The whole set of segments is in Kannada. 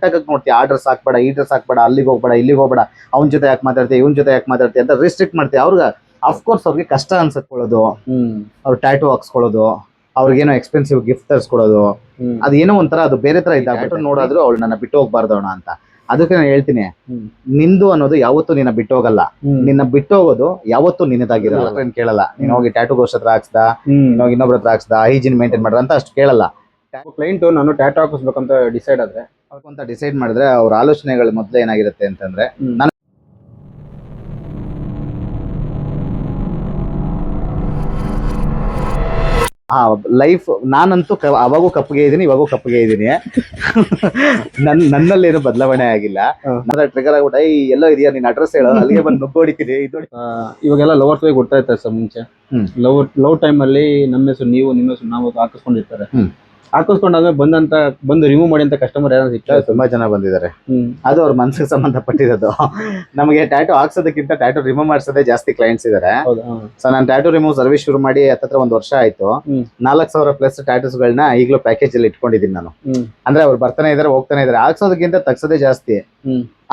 ನೋಡ್ತೀಯ, ಆ ಡ್ರೆಸ್ ಹಾಕ್ಬೇಡ, ಈ ಡ್ರೆಸ್ ಹಾಕ್ಬೇಡ, ಅಲ್ಲಿಗೆ ಹೋಗ್ಬೇಡ, ಇಲ್ಲಿಗೆ ಹೋಗ್ಬೇಡ, ಅವ್ನ ಜೊತೆ ಯಾಕೆ ಮಾತಾಡ್ತೀಯ, ಇವನ್ ಜೊತೆ ಯಾಕೆ ಮಾತಾಡ್ತೀಯ ಅಂತ ರಿಸ್ಟ್ರಿಕ್ಟ್ ಮಾಡ್ತೀಯ. ಅವ್ರಿಗೆ ಅಫ್ಕೋರ್ಸ್ ಅವ್ರಿಗೆ ಕಷ್ಟ ಅನ್ಸತ್ಕೊಳ್ಳೋದು, ಅವ್ರು ಟ್ಯಾಟೂ ಹಾಕ್ಸ್ಕೊಳ್ಳೋದು, ಅವ್ರಿಗೇನೋ ಎಕ್ಸ್ಪೆನ್ಸಿವ್ ಗಿಫ್ಟ್ ತರಿಸ್ಕೊಳ್ಳೋದು, ಅದೇನೋ ಒಂಥರ ಅದು ಬೇರೆ ತರ ಇದ್ದಾಗ ನೋಡಾದ್ರು ಅವಳು ನನ್ನ ಬಿಟ್ಟು ಹೋಗ್ಬಾರ್ದವಣ ಅಂತ. ಅದಕ್ಕೆ ನಾನು ಹೇಳ್ತೀನಿ, ನಿಂದು ಅನ್ನೋದು ಯಾವತ್ತೂ ನಿನ್ನ ಬಿಟ್ಟು ಹೋಗಲ್ಲ. ನಿನ್ನ ಬಿಟ್ಟು ಹೋಗೋದು ಯಾವತ್ತೂ ನಿನ್ನದಾಗಿರಲ್ಲ. ಏನ್ ಕೇಳಲ್ಲ, ನೀನ್ ಹೋಗಿ ಟ್ಯಾಟೂ ಗೋಸ್ಟ್ ಹತ್ರ ಹಾಕ್ಸ್ದ, ಹೋಗಿ ಇನ್ನೊಬ್ರ ಹತ್ರ ಹಾಕ್ಸ್ದ, ಹೈಜಿನ್ ಮೇಂಟೈನ್ ಮಾಡ್ರ ಅಂತ ಅಷ್ಟು ಕೇಳಲ್ಲ. ಕ್ಲೈಂಟ್ ನಾನು ಟ್ಯಾಟೂ ಹಾಕಿಸ್ಬೇಕಂತ ಡಿಸೈಡ್ ಆದ್ರೆ ಅಂತ ಡಿಸೈಡ್ ಮಾಡಿದ್ರೆ ಅವ್ರ ಆಲೋಚನೆಗಳು ಮೊದಲು ಏನಾಗಿರುತ್ತೆ ಅಂತಂದ್ರೆ, ನಾನು ಲೈಫ್ ನಾನಂತೂ ಅವಾಗೂ ಕಪ್ಪಗೆ ಇದ್ದೀನಿ, ಇವಾಗೂ ಕಪ್ಪಗೆ ಇದ್ದೀನಿ. ನನ್ನಲ್ಲೇನು ಬದಲಾವಣೆ ಆಗಿಲ್ಲ. ಟ್ರಿಗರ್ ಆಗ್ಬಿಟ್ಟ, ಎಲ್ಲೋ ಇದೆಯಾ ನಿನ್ನ ಅಡ್ರೆಸ್ ಹೇಳೋ, ಅಲ್ಲಿಗೆ ಬಂದು ನುಗ್ಗೋಡಿತೀನಿ. ಇವಾಗೆಲ್ಲ ಲವರ್ಸ್ ಬಗ್ಗೆ ಗೊತ್ತಾಯ್ತಾರೆ ಸರ್. ಮುಂಚೆ ಲವ್ ಟೈಮ್ ಅಲ್ಲಿ ನಮ್ಮ ಹೆಸರು ನೀವು, ನಿಮ್ಮ ಹೆಸರು ನಾವು ಹಾಕಿಸ್ಕೊಂಡಿರ್ತಾರೆ. ಹಾಕಿಸ್ಕೊಂಡಾಗ ಬಂದು ರಿಮೂವ್ ಮಾಡಿ ಅಂತ ಕಸ್ಟಮರ್ ಯಾರು ಸಿಗ್ತಾರೆ? ತುಂಬಾ ಜನ ಬಂದಿದ್ದಾರೆ. ಅದು ಅವ್ರ ಮನಸ್ಸಿಗೆ ಸಂಬಂಧಪಟ್ಟಿರೋದು. ನಮಗೆ ಟ್ಯಾಟೂ ಹಾಕ್ಸೋದಕ್ಕಿಂತ ಟ್ಯಾಟೂ ರಿಮೂವ್ ಮಾಡಿಸೋದೇ ಜಾಸ್ತಿ ಕ್ಲೈಂಟ್ಸ್ ಇದಾರೆ. ಸೊ ನಾನು ಟ್ಯಾಟೂ ರಿಮೂವ್ ಸರ್ವಿಸ್ ಶುರು ಮಾಡಿ ಹತ್ತತ್ರ 1 ವರ್ಷ ಆಯ್ತು. 4,000 ಪ್ಲಸ್ ಟ್ಯಾಟೂಸ್ ಗಳನ್ನ ಈಗಲೂ ಪ್ಯಾಕೇಜ್ ಅಲ್ಲಿ ಇಟ್ಕೊಂಡಿದ್ದೀನಿ ನಾನು. ಅಂದ್ರೆ ಅವ್ರು ಬರ್ತಾನೆ ಇದಾರೆ, ಹೋಗ್ತಾನೆ ಇದಾರೆ. ಹಾಕ್ಸೋದಕ್ಕಿಂತ ತಗ್ಸೋದೇ ಜಾಸ್ತಿ.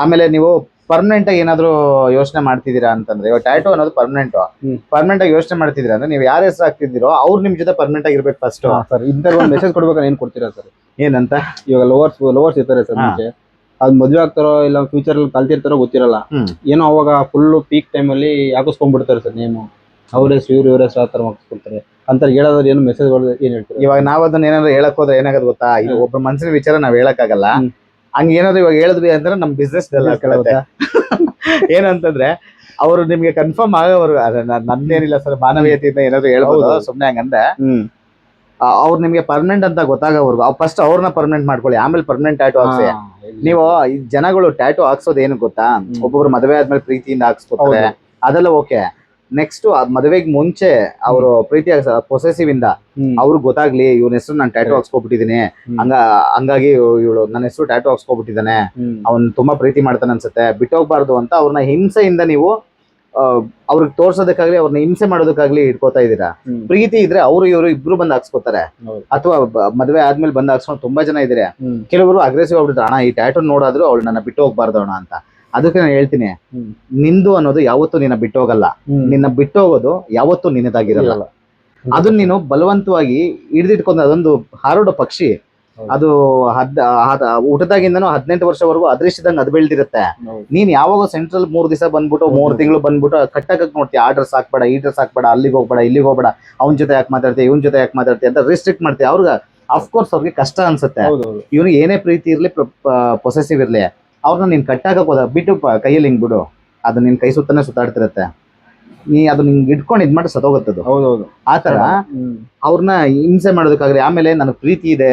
ಆಮೇಲೆ ನೀವು ಪರ್ಮನೆಂಟ್ ಆಗಿ ಏನಾದ್ರು ಯೋಚನೆ ಮಾಡ್ತಿದ್ದೀರಾ ಅಂತಂದ್ರೆ, ಇವಾಗ ಟ್ಯಾಟೂ ಅನ್ನೋದು ಪರ್ಮನೆಂಟ್ ಆಗಿ ಯೋಚನೆ ಮಾಡ್ತಿದ್ದೀರಾ ಅಂದ್ರೆ, ನೀವು ಯಾರ ಹೆಸರು ಹಾಕ್ತಿದ್ದೀರೋ ಅವ್ರು ನಿಮ್ ಜೊತೆ ಪರ್ಮನೆಂಟ್ ಆಗಿರ್ಬೇಕು ಫಸ್ಟ್. ಸರ್ ಇಂತ ಒಂದು ಮೆಸೇಜ್ ಕೊಡ್ಬೇಕಾದ್ರೆ ಏನ್ ಕೊಡ್ತೀರಾ ಸರ್? ಏನಂತ? ಇವಾಗ ಲವರ್ಸ್ ಇರ್ತಾರೆ ಸರ್, ಮುಂಚೆ ಅದ್ ಮದ್ವೆ ಆಗ್ತಾರೋ ಇಲ್ಲ ಫ್ಯೂಚರ್ ಅಲ್ಲಿ ಕಲ್ತಿರ್ತಾರೋ ಗೊತ್ತಿರಲ್ಲ. ಏನೋ ಅವಾಗ ಫುಲ್ ಪೀಕ್ ಟೈಮ್ ಅಲ್ಲಿ ಹಾಕಿಸ್ಕೊಂಡ್ಬಿಡ್ತಾರೆ ಸರ್ ನೇಮು. ಅವ್ರ ಹೆಸರು ಇವ್ರ ಹೆಸರು ಆ ತರ ಹಾಕಿಸ್ಕೊಳ್ತಾರೆ ಅಂತ ಹೇಳೋದ್ರ ಏನು ಮೆಸೇಜ್ ಏನ್ ಹೇಳ್ತಾರೆ? ಇವಾಗ ನಾವ್ ಅದನ್ನ ಏನಾದ್ರು ಹೇಳಕ್ ಹೋದ್ರೆ ಏನಾಗದು ಗೊತ್ತಾ, ಈಗ ಒಬ್ಬ ಮನ್ಸಿನ ವಿಚಾರ ನಾವ್ ಹೇಳಕ್ಕಾಗಲ್ಲ. ಹಂಗ ಏನಾದ್ರು ಇವಾಗ ಹೇಳಿದ್ವಿ ಅಂದ್ರೆ ನಮ್ ಬಿಸ್ನೆಸ್ ಏನಂತಂದ್ರೆ, ಅವರು ನಿಮ್ಗೆ ಕನ್ಫರ್ಮ್ ಆಗೋರು ನಂದೇನಿಲ್ಲ ಸರ್, ಮಾನವೀಯತೆಯಿಂದ ಏನಾದ್ರು ಹೇಳ್ಬೋದು ಸುಮ್ನೆ ಹಂಗಂದ್ರೆ. ಅವ್ರು ನಿಮ್ಗೆ ಪರ್ಮನೆಂಟ್ ಅಂತ ಗೊತ್ತಾಗೋವರ್ಗು ಫಸ್ಟ್ ಅವ್ರನ್ನ ಪರ್ಮನೆಂಟ್ ಮಾಡ್ಕೊಳ್ಳಿ, ಆಮೇಲೆ ಪರ್ಮನೆಂಟ್ ಟ್ಯಾಟೂ ಹಾಕ್ಸಿ. ನೀವು ಈ ಜನಗಳು ಟ್ಯಾಟೂ ಹಾಕ್ಸೋದು ಏನು ಗೊತ್ತಾ, ಒಬ್ಬೊಬ್ರು ಮದುವೆ ಆದ್ಮೇಲೆ ಪ್ರೀತಿಯಿಂದ ಹಾಕ್ಸ್ಕೊತಾರೆ, ಅದೆಲ್ಲ ಓಕೆ. ನೆಕ್ಸ್ಟ್ ಮದುವೆಗೆ ಮುಂಚೆ ಅವರು ಪ್ರೀತಿ ಪೊಸೆಸಿವ್ ಇಂದ ಅವ್ರಿಗೆ ಗೊತ್ತಾಗ್ಲಿ, ಇವ್ನ ಹೆಸರು ನಾನು ಟ್ಯಾಟೂ ಹಾಕ್ಸ್ಕೊಬಿಟ್ಟಿದೀನಿ, ಹಂಗಾಗಿ ಇವಳು ನನ್ನ ಹೆಸರು ಟ್ಯಾಟೂ ಹಾಕ್ಸ್ಕೊಬಿಟ್ಟಿದ್ದಾನೆ, ಅವ್ನ್ ತುಂಬಾ ಪ್ರೀತಿ ಮಾಡ್ತಾನೆ ಅನ್ಸುತ್ತೆ, ಬಿಟ್ಟೋಗ್ಬಾರ್ದು ಅಂತ ಅವ್ರನ್ನ ಹಿಂಸೆಯಿಂದ ನೀವು ಅವ್ರಿಗೆ ತೋರ್ಸೋದಕ್ಕಾಗ್ಲಿ, ಅವ್ರನ್ನ ಹಿಂಸೆ ಮಾಡೋದಕ್ಕಾಗ್ಲಿ ಇಟ್ಕೋತಾ ಇದೀರಾ. ಪ್ರೀತಿ ಇದ್ರೆ ಅವರು ಇವರು ಇಬ್ರು ಬಂದ್ ಹಾಕ್ಸ್ಕೊತಾರೆ, ಅಥವಾ ಮದುವೆ ಆದ್ಮೇಲೆ ಬಂದ್ ಹಾಕ್ಸ್ಕೊಂಡು ತುಂಬಾ ಜನ ಇದಾರೆ. ಕೆಲವರು ಅಗ್ರೆಸಿವ್ ಆಗ್ಬಿಡ್ತಾರೆ, ಅಣ್ಣ ಈ ಟ್ಯಾಟೂ ನೋಡಾದ್ರು ಅವಳು ನನ್ನ ಬಿಟ್ಟು ಹೋಗ್ಬಾರ್ದು ಅಣ್ಣ ಅಂತ. ಅದಕ್ಕೆ ನಾನು ಹೇಳ್ತೀನಿ, ನಿಂದು ಅನ್ನೋದು ಯಾವತ್ತೂ ನಿನ್ನ ಬಿಟ್ಟು ಹೋಗಲ್ಲ. ನಿನ್ನ ಬಿಟ್ಟು ಹೋಗೋದು ಯಾವತ್ತೂ ನಿನ್ನದಾಗಿರಲ್ಲ. ಅದನ್ನ ನೀನು ಬಲವಂತವಾಗಿ ಹಿಡಿದಿಟ್ಕೊಂಡು, ಅದೊಂದು ಹಾರೋಡೋ ಪಕ್ಷಿ. ಅದು ಊಟದಾಗಿಂದನೂ 18 ವರ್ಷವರೆಗೂ ಅದೃಷ್ಟದಂಗೆ ಅದು ಬೆಳೆದಿರುತ್ತೆ. ನೀನ್ ಯಾವಾಗ ಸೆಂಟ್ರಲ್ 3 ದಿವಸ ಬಂದ್ಬಿಟ್ಟು 3 ತಿಂಗಳು ಬಂದ್ಬಿಟ್ಟು ಕಟ್ಟಕ್ ನೋಡ್ತೀಯ, ಆ ಡ್ರೆಸ್ ಹಾಕ್ಬೇಡ, ಈ ಡ್ರೆಸ್ ಹಾಕ್ಬೇಡ, ಅಲ್ಲಿಗೆ ಹೋಗ್ಬೇಡ, ಇಲ್ಲಿಗೆ ಹೋಗ್ಬೇಡ, ಅವ್ನ ಜೊತೆ ಯಾಕೆ ಮಾತಾಡ್ತೀಯ, ಇವನ್ ಜೊತೆ ಯಾಕೆ ಮಾತಾಡ್ತೀಯ ಅಂತ ರಿಸ್ಟ್ರಿಕ್ಟ್ ಮಾಡ್ತೀಯ. ಅವ್ರಿಗೆ ಅಫ್ಕೋರ್ಸ್ ಅವ್ರಿಗೆ ಕಷ್ಟ ಅನ್ಸುತ್ತೆ. ಇವ್ನಿಗೆ ಏನೇ ಪ್ರೀತಿ ಇರ್ಲಿ, ಪೊಸೆಸಿವ್ ಇರ್ಲಿ, ಅವ್ರನ್ನ ನೀನ್ ಕಟ್ಟಾಕಕ್ ಹೋದ ಬಿಟ್ಟು ಕೈಯಲ್ಲಿ ಹಿಂಗ್ ಬಿಡು, ಅದು ನಿನ್ ಕೈ ಸುತ್ತಾನೆ ಸುತ್ತಾಡ್ತಿರತ್ತೆ. ನೀ ಅದು ನಿಂಗೆ ಇಟ್ಕೊಂಡು ಇದ್ ಮಾಡಿ ಸತ್ತೋಗುತ್ತದು. ಆತರ ಅವ್ರನ್ನ ಹಿಂಸೆ ಮಾಡೋದಕ್ಕಾಗ್ಲಿ. ಆಮೇಲೆ ನನಗೆ ಪ್ರೀತಿ ಇದೆ,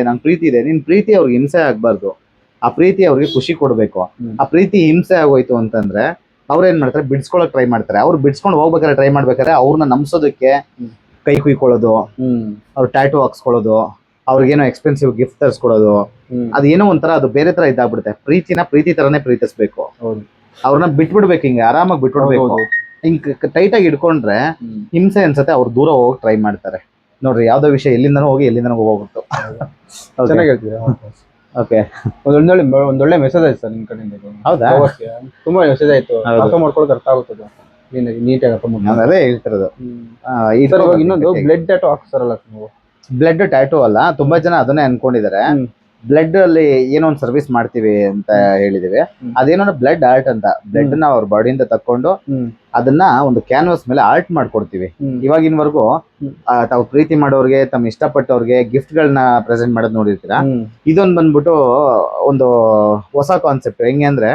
ನಿನ್ ಪ್ರೀತಿ ಅವ್ರಿಗೆ ಹಿಂಸೆ ಆಗ್ಬಾರ್ದು. ಆ ಪ್ರೀತಿ ಅವ್ರಿಗೆ ಖುಷಿ ಕೊಡ್ಬೇಕು. ಆ ಪ್ರೀತಿ ಹಿಂಸೆ ಆಗೋಯ್ತು ಅಂತಂದ್ರೆ ಅವ್ರೇನ್ ಮಾಡ್ತಾರೆ, ಬಿಡ್ಸ್ಕೊಳಕ್ ಟ್ರೈ ಮಾಡ್ತಾರೆ. ಅವ್ರು ಬಿಡ್ಸ್ಕೊಂಡು ಹೋಗ್ಬೇಕಾದ್ರೆ ಟ್ರೈ ಮಾಡ್ಬೇಕಾದ್ರೆ ಅವ್ರನ್ನ ನಂಬಿಸೋದಕ್ಕೆ ಕೈ ಕುಯ್ಕೊಳ್ಳೋದು, ಅವ್ರು ಟ್ಯಾಟೂ ಹಾಕ್ಸ್ಕೊಳ್ಳೋದು, ಅವ್ರಿಗೇನೋ ಎಕ್ಸ್ಪೆನ್ಸಿವ್ ಗಿಫ್ಟ್ ತರಿಸ್ಕೊಡೋದು, ಅದೇನೋ ಒಂಥರ ಅದು ಬೇರೆ ತರ ಇದಾಗ್ಬಿಡುತ್ತೆ. ಪ್ರೀತಿ ತರನೇ ಪ್ರೀತಿಸ್ಬೇಕು. ಅವ್ರನ್ನ ಬಿಟ್ಬಿಡ್ಬೇಕು, ಹಿಂಗೆ ಆರಾಮಾಗಿ ಬಿಟ್ಬಿಡ್ಬೇಕು. ಹಿಂಗ್ ಟೈಟ್ ಆಗಿ ಇಟ್ಕೊಂಡ್ರೆ ಹಿಂಸೆ ಅನ್ಸತ್ತೆ, ಅವ್ರು ದೂರ ಹೋಗಕ್ ಟ್ರೈ ಮಾಡ್ತಾರೆ. ನೋಡ್ರಿ, ಯಾವ್ದೋ ವಿಷಯ ಎಲ್ಲಿಂದನೂ ಹೋಗ್ಬಿಟ್ಟು. ಚೆನ್ನಾಗಿ ಹೇಳ್ತೀರಾ. ಓಕೆ, ಒಂದೊಳ್ಳೆ ಮೆಸೇಜ್ ಆಯ್ತು ಸರ್ ನಿಮ್ ಕಡೆಯಿಂದ. ಹೌದಾ? ತುಂಬಾ ಮೆಸೇಜ್ ಆಯ್ತು, ಅರ್ಥ ಮಾಡ್ಕೊಳಕ್ ಅರ್ಥ ಆಗುತ್ತದೆ, ನೀಟಾಗಿ ಅರ್ಥ ಮಾಡ್ಕೊಂಡು. ಅದೇ ಹೇಳ್ತಿರೋದು. ಇನ್ನೊಂದು ಬ್ಲಡ್ ಟ್ಯಾಟೂ ಹಾಕ್ತಾರಲ್ಲ ನೀವು? ಬ್ಲಡ್ ಟ್ಯಾಟೂ ಅಲ್ಲ, ತುಂಬಾ ಜನ ಅದನ್ನೇ ಅನ್ಕೊಂಡಿದ್ದಾರೆ. ಬ್ಲಡ್ ಅಲ್ಲಿ ಏನೋ ಒಂದು ಸರ್ವಿಸ್ ಮಾಡ್ತೀವಿ ಅಂತ ಹೇಳಿದಿವಿ. ಅದೇನೋ ಬ್ಲಡ್ ಆರ್ಟ್ ಅಂತ. ಬ್ಲಡ್ ನ ಅವ್ರ ಬಾಡಿಯಿಂದ ತಕೊಂಡು ಅದನ್ನ ಒಂದು ಕ್ಯಾನ್ವಾಸ್ ಮೇಲೆ ಆರ್ಟ್ ಮಾಡ್ಕೊಡ್ತೀವಿ. ಇವಾಗಿನವರೆಗೂ ತಾವು ಪ್ರೀತಿ ಮಾಡೋರ್ಗೆ, ತಮ್ಮ ಇಷ್ಟಪಟ್ಟವ್ರಿಗೆ ಗಿಫ್ಟ್ ಗಳನ್ನ ಪ್ರೆಸೆಂಟ್ ಮಾಡೋದು ನೋಡಿರ್ತೀರಾ. ಇದೊಂದು ಬಂದ್ಬಿಟ್ಟು ಒಂದು ಹೊಸ ಕಾನ್ಸೆಪ್ಟ್. ಹೆಂಗೆ ಅಂದ್ರೆ,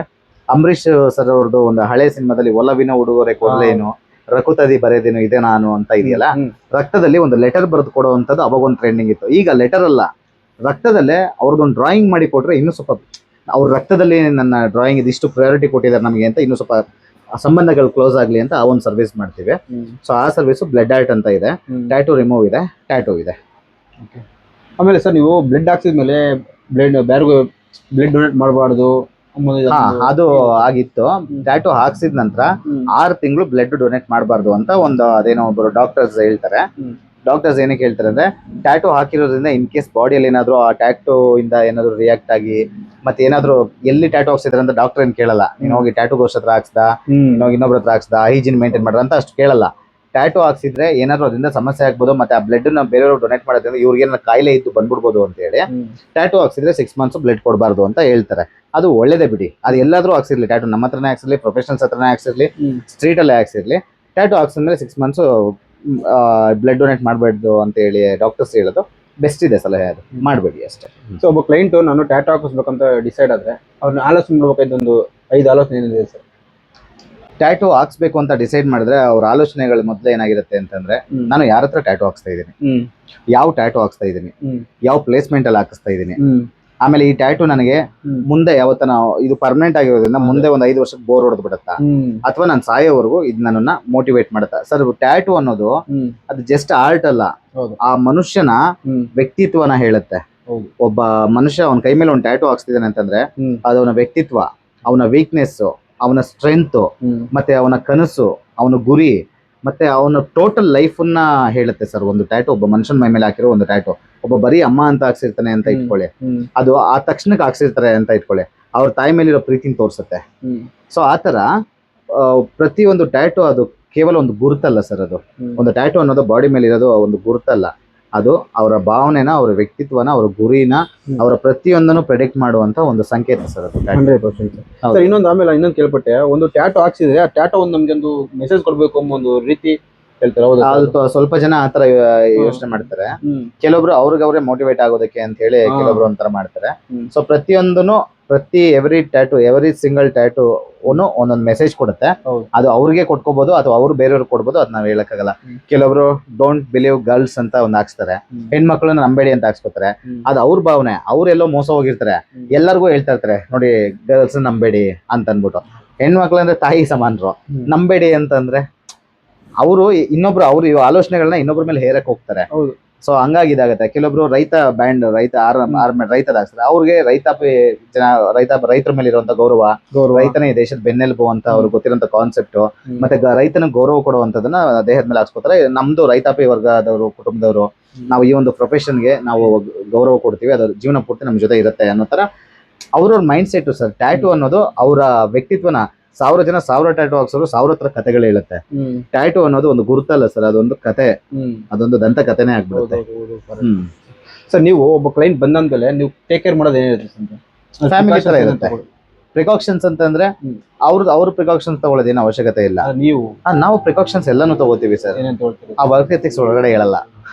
ಅಂಬರೀಶ್ ಸರ್ ಅವ್ರದ್ದು ಒಂದು ಹಳೆ ಸಿನಿಮಾದಲ್ಲಿ ಒಲವಿನ ಉಡುಗೊರೆ ಕೊಡ್ಲೇನು, ರಕುತದಿ ಬರೆದೇನು ಇದೆ ನಾನು ಅಂತ ಇದೆಯಲ್ಲ, ರಕ್ತದಲ್ಲಿ ಒಂದು ಲೆಟರ್ ಬರೆದು ಕೊಡುವಂಥದ್ದು ಅವಾಗ ಒಂದು ಟ್ರೆಂಡಿಂಗ್ ಇತ್ತು. ಈಗ ಲೆಟರ್ ಅಲ್ಲ, ರಕ್ತದಲ್ಲೇ ಅವ್ರದ್ದೊಂದು ಡ್ರಾಯಿಂಗ್ ಮಾಡಿ ಕೊಟ್ರೆ ಇನ್ನೂ ಸ್ವಲ್ಪ, ಅವ್ರ ರಕ್ತದಲ್ಲಿ ನನ್ನ ಡ್ರಾಯಿಂಗ್ ಇದಿಷ್ಟು ಪ್ರಯಾರಿಟಿ ಕೊಟ್ಟಿದ್ದಾರೆ ನಮಗೆ ಅಂತ ಇನ್ನೂ ಸ್ವಲ್ಪ ಸಂಬಂಧಗಳು ಕ್ಲೋಸ್ ಆಗ್ಲಿ ಅಂತ ಆ ಒಂದು ಸರ್ವಿಸ್ ಮಾಡ್ತೀವಿ. ಸೊ ಆ ಸರ್ವಿಸ್ ಬ್ಲಡ್ ಆರ್ಟ್ ಅಂತ ಇದೆ. ಟ್ಯಾಟೂ ರಿಮೂವ್ ಇದೆ, ಟ್ಯಾಟೂ ಇದೆ. ಆಮೇಲೆ ಸರ್, ನೀವು ಬ್ಲಡ್ ಹಾಕ್ಸಿದ್ಮೇಲೆ ಬೇರೆಗೂ ಬ್ಲಡ್ ಡೊನೇಟ್ ಮಾಡಬಾರ್ದು ಅದು ಆಗಿತ್ತು. ಟ್ಯಾಟೂ ಹಾಕ್ಸಿದ ನಂತರ 6 ತಿಂಗಳು ಬ್ಲಡ್ ಡೊನೇಟ್ ಮಾಡಬಾರ್ದು ಅಂತ ಒಂದು ಅದೇನೋ ಒಬ್ಬರು ಡಾಕ್ಟರ್ಸ್ ಹೇಳ್ತಾರೆ. ಡಾಕ್ಟರ್ಸ್ ಏನಕ್ಕೆ ಹೇಳ್ತಾರೆ ಅಂದ್ರೆ ಟ್ಯಾಟೂ ಹಾಕಿರೋದ್ರಿಂದ ಇನ್ ಕೇಸ್ ಬಾಡಿಯಲ್ಲಿ ಏನಾದ್ರು ಆ ಟ್ಯಾಟೂ ಇಂದ ಏನಾದ್ರು ರಿಯಾಕ್ಟ್ ಆಗಿ ಮತ್ತೆ ಏನಾದ್ರು ಎಲ್ಲಿ ಟ್ಯಾಟೂ ಹಾಕ್ಸಿದ್ರೆ ಅಂತ ಡಾಕ್ಟರ್ ಏನ್ ಕೇಳಲ್ಲ. ನೀನ್ ಹೋಗಿ ಟ್ಯಾಟೂ ಗೋಸ್ಟ್ ಹತ್ರ ಹಾಕ್ಸ್ದ, ಇನ್ನೊಬ್ರ ಹತ್ರ ಹಾಕ್ಸ್ದ, ಹೈಜಿನ್ ಮೇಂಟೈನ್ ಮಾಡ್ರ ಅಂತ ಅಷ್ಟು ಕೇಳಲ್ಲ. ಟ್ಯಾಟೂ ಹಾಕ್ಸಿದ್ರೆ ಏನಾದ್ರು ಅದರಿಂದ ಸಮಸ್ಯೆ ಆಗ್ಬೋದು, ಮತ್ತೆ ಆ ಬ್ಲಡ್ ನ ಬೇರೆಯವ್ರು ಡೊನೇಟ್ ಮಾಡೋದ್ರಿಂದ ಇವ್ರಿಗೆ ಏನಾದ್ರು ಕಾಯಿಲೆ ಇದ್ದು ಬಂದ್ಬಿಡ್ಬೋದು ಅಂತ ಹೇಳಿ ಟ್ಯಾಟೂ ಹಾಕ್ಸಿದ್ರೆ 6 months ಬ್ಲಡ್ ಕೊಡಬಾರ್ದು ಅಂತ ಹೇಳ್ತಾರೆ. ಅದು ಒಳ್ಳೇದೇ ಬಿಡಿ. ಅದು ಎಲ್ಲಾದ್ರೂ ಹಾಕ್ಸಿರ್ಲಿ, ಟ್ಯಾಟೂ ನಮ್ಮ ಹತ್ರನೇ ಹಾಕ್ಸಿರ್ಲಿ, ಪ್ರೊಫೆಷನಲ್ಸ್ ಹತ್ರನೇ ಹಾಕ್ಸಿರ್ಲಿ, ಸ್ಟ್ರೀಟ್ ಅಲ್ಲೇ ಹಾಕ್ಸಿರ್ಲಿ, ಟ್ಯಾಟೂ ಹಾಕ್ಸಿದ್ರೆ 6 months ಬ್ಲಡ್ ಡೊನೇಟ್ ಮಾಡಬಾರ್ದು ಅಂತ ಹೇಳಿ ಡಾಕ್ಟರ್ಸ್ ಹೇಳೋದು ಬೆಸ್ಟ್ ಇದೆ ಸಲಹೆ. ಅದು ಮಾಡಬೇಡಿ ಅಷ್ಟೇ. ಸೊ ಒಬ್ಬ ಕ್ಲೈಂಟ್ ನಾನು ಟ್ಯಾಟೂ ಹಾಕಿಸ್ಬೇಕಂತ ಡಿಸೈಡ್ ಆದ್ರೆ ಅವ್ರನ್ನ ಆಲೋಚನೆ ಮಾಡ್ಬೇಕಾಯ್ತು ಒಂದು 5 ಆಲೋಚನೆ ಏನಿದೆ ಸರ್? ಟ್ಯಾಟೂ ಹಾಕ್ಸ್ಬೇಕು ಅಂತ ಡಿಸೈಡ್ ಮಾಡಿದ್ರೆ ಅವ್ರ ಆಲೋಚನೆಗಳು ಮೊದಲು ಏನಾಗಿರುತ್ತೆ ಅಂತಂದ್ರೆ, ನಾನು ಯಾರ ಹತ್ರ ಟ್ಯಾಟೂ ಹಾಕ್ಸ್ತಾ ಇದ್ದೀನಿ, ಯಾವ ಟ್ಯಾಟೂ ಹಾಕ್ಸ್ತಾ ಇದ್ದೀನಿ, ಯಾವ ಪ್ಲೇಸ್ಮೆಂಟ್ ಅಲ್ಲಿ ಹಾಕಿಸ್ತಾ ಇದ್ದೀನಿ, ಆಮೇಲೆ ಈ ಟ್ಯಾಟೂ ನನಗೆ ಮುಂದೆ ಯಾವತ್ತನ ಇದು ಪರ್ಮನೆಂಟ್ ಆಗಿರೋದ್ರಿಂದ ಮುಂದೆ ಒಂದು 5 ವರ್ಷಕ್ಕೆ ಬೋರ್ ಹೊಡೆದ್ ಬಿಡುತ್ತಾ, ಅಥವಾ ನಾನು ಸಾಯೋವರೆಗೂ ಇದು ನನ್ನನ್ನ ಮೋಟಿವೇಟ್ ಮಾಡುತ್ತಾ. ಸರ್, ಟ್ಯಾಟೂ ಅನ್ನೋದು ಅದು ಜಸ್ಟ್ ಆರ್ಟ್ ಅಲ್ಲ, ಆ ಮನುಷ್ಯನ ವ್ಯಕ್ತಿತ್ವನ ಹೇಳುತ್ತೆ. ಒಬ್ಬ ಮನುಷ್ಯ ಅವನ ಕೈ ಮೇಲೆ ಒಂದು ಟ್ಯಾಟೂ ಹಾಕ್ಸ್ತಿದ್ದಾನೆ ಅಂತಂದ್ರೆ ಅದು ಅವನ ವ್ಯಕ್ತಿತ್ವ, ಅವನ ವೀಕ್ನೆಸ್, ಅವನ ಸ್ಟ್ರೆಂತ್, ಮತ್ತೆ ಅವನ ಕನಸು, ಅವನ ಗುರಿ, ಮತ್ತೆ ಅವನ ಟೋಟಲ್ ಲೈಫ್ ಅನ್ನ ಹೇಳುತ್ತೆ ಸರ್ ಒಂದು ಟ್ಯಾಟೂ. ಒಬ್ಬ ಮನುಷ್ಯನ ಮೈ ಮೇಲೆ ಹಾಕಿರೋ ಒಂದು ಟ್ಯಾಟೂ, ಒಬ್ಬ ಬರೀ ಅಮ್ಮ ಅಂತ ಹಾಕ್ಸಿರ್ತಾನೆ ಅಂತ ಇಟ್ಕೊಳ್ಳಿ, ಅದು ಆ ತಕ್ಷಣಕ್ಕೆ ಹಾಕ್ಸಿರ್ತಾರೆ ಅಂತ ಇಟ್ಕೊಳ್ಳಿ, ಅವ್ರ ತಾಯಿ ಮೇಲಿರೋ ಪ್ರೀತಿನ ತೋರ್ಸುತ್ತೆ. ಸೊ ಆತರ ಪ್ರತಿಯೊಂದು ಟ್ಯಾಟೂ ಅದು ಕೇವಲ ಒಂದು ಗುರುತಲ್ಲ ಸರ್. ಅದು ಒಂದು ಟ್ಯಾಟೂ ಅನ್ನೋದು ಬಾಡಿ ಮೇಲೆ ಇರೋದು ಒಂದು ಗುರುತಲ್ಲ, ಅದು ಅವರ ಭಾವನೆನ, ಅವರ ವ್ಯಕ್ತಿತ್ವನ, ಅವರ ಗುರಿನ, ಅವರ ಪ್ರತಿಯೊಂದನ್ನು ಪ್ರೆಡಿಕ್ಟ್ ಮಾಡುವಂತ ಒಂದು ಸಂಕೇತ ಸರ್ ಅದು. 100%. ಸರ್, ಇನ್ನೊಂದು ಕೇಳ್ಪಟ್ಟೆ, ಒಂದು ಟ್ಯಾಟೂ ಹಾಕ್ಸಿದ್ರೆ ಆ ಟ್ಯಾಟೂ ಒಂದು ನಮ್ಗೆ ಒಂದು ಮೆಸೇಜ್ ಕೊಡ್ಬೇಕು ಅನ್ನೋ ಒಂದು ರೀತಿ ಹೇಳ್ತಾರೆ. ಅದು ಸ್ವಲ್ಪ ಜನ ಆತರ ಯೋಚನೆ ಮಾಡ್ತಾರೆ. ಕೆಲವೊಬ್ರು ಅವ್ರಿಗೆ ಮೋಟಿವೇಟ್ ಆಗೋದಕ್ಕೆ ಅಂತ ಹೇಳಿ ಕೆಲವೊಬ್ರು ಒಂಥರ ಮಾಡ್ತಾರೆ. So every tattoo, every single tattoo ಒಂದೊಂದು ಮೆಸೇಜ್ ಕೊಡುತ್ತೆ. ಅದು ಅವ್ರಿಗೆ ಕೊಟ್ಕೋಬಹುದು ಅಥವಾ ಅವ್ರು ಬೇರೆಯವ್ರಿಗೆ ಕೊಡ್ಬೋದು, ಅದು ನಾವ್ ಹೇಳಕ್ಕಾಗಲ್ಲ. ಕೆಲವೊಬ್ರು ಡೋಂಟ್ ಬಿಲೀವ್ ಗರ್ಲ್ಸ್ ಅಂತ ಒಂದು ಹಾಕ್ಸ್ತಾರೆ, ಹೆಣ್ಮಕ್ಳನ್ನ ನಂಬೇಡಿ ಅಂತ ಹಾಕ್ಸ್ಕೊತಾರೆ. ಅದು ಅವ್ರ ಭಾವನೆ, ಅವ್ರೆಲ್ಲೋ ಮೋಸ ಹೋಗಿರ್ತಾರೆ, ಎಲ್ಲರಿಗೂ ಹೇಳ್ತಾ ಇರ್ತಾರೆ ನೋಡಿ ಗರ್ಲ್ಸ್ ನಂಬೇಡಿ ಅಂತ ಅನ್ಬಿಟ್ಟು. ಹೆಣ್ಮಕ್ಳಂದ್ರೆ ತಾಯಿ ಸಮಾನರು, ನಂಬೇಡಿ ಅಂತಂದ್ರೆ ಅವರು ಅವ್ರ ಆಲೋಚನೆಗಳನ್ನ ಇನ್ನೊಬ್ರ ಮೇಲೆ ಹೇರಕ್ ಹೋಗ್ತಾರೆ. ಸೊ ಹಂಗಾಗಿ ಇದಾಗತ್ತೆ. ಕೆಲವೊಬ್ರು ರೈತದ ಹಾಕ್ತಾರೆ, ಅವ್ರಿಗೆ ರೈತರ ಮೇಲೆ ಇರುವಂತ ಗೌರವ, ರೈತನೇ ದೇಶದ ಬೆನ್ನೆಲುಬು ಅಂತ ಅವ್ರಿಗೆ ಗೊತ್ತಿರೋಂತ ಕಾನ್ಸೆಪ್ಟ್, ಮತ್ತೆ ರೈತನ ಗೌರವ ಕೊಡುವಂತದನ್ನ ದೇಹದ ಮೇಲೆ ಹಾಕ್ಸ್ಕೊತಾರೆ. ನಮ್ದು ರೈತಾಪಿ ವರ್ಗದವರು, ಕುಟುಂಬದವರು, ನಾವು ಈ ಒಂದು ಪ್ರೊಫೆಷನ್ಗೆ ನಾವು ಗೌರವ ಕೊಡ್ತೀವಿ, ಅದು ಜೀವನ ಪೂರ್ತಿ ನಮ್ ಜೊತೆ ಇರುತ್ತೆ ಅನ್ನೋ ತರ ಅವ್ರವ್ರ ಮೈಂಡ್ ಸೆಟ್ ಸರ್. ಟ್ಯಾಟೂ ಅನ್ನೋದು ಅವರ ವ್ಯಕ್ತಿತ್ವನ 1000 ಜನ 1000 ಟ್ಯಾಟೂ ಹಾಕ್ಸೋರು 1000 ಹತ್ರ ಕಥೆಗಳು ಹೇಳುತ್ತೆ. ಟ್ಯಾಟೂ ಅನ್ನೋದು ಒಂದು ಗುರುತಲ್ಲ ಸರ್, ಅದೊಂದು ಕತೆ, ಅದೊಂದು ದಂತ ಕಥೆನೇ ಆಗ್ಬಿಡುತ್ತೆ. ಸರ್, ನೀವು ಒಬ್ಬ ಕ್ಲೈಂಟ್ ಬಂದ್ಮೇಲೆ ನೀವು ಟೇಕ್ ಕೇರ್ ಮಾಡೋದು ಏನಿರುತ್ತೆ? ಫ್ಯಾಮಿಲಿ ತರ ಇರುತ್ತೆ. ಪ್ರಿಕಾಷನ್ಸ್ ಅಂತಂದ್ರೆ ಅವ್ರ ಪ್ರಿಕಾಷನ್ಸ್ ತಗೊಳ್ಳೋದೇನು ಅವಶ್ಯಕತೆ ಇಲ್ಲ. ನಾವು ಪ್ರಿಕಾಷನ್ಸ್ ಎಲ್ಲಾನು ತಗೋತೀವಿ ಸರ್. ಆ ವರ್ಕ್ ಎಥಿಕ್ಸ್ ಒಳಗಡೆ ಹೇಳಲ್ಲ,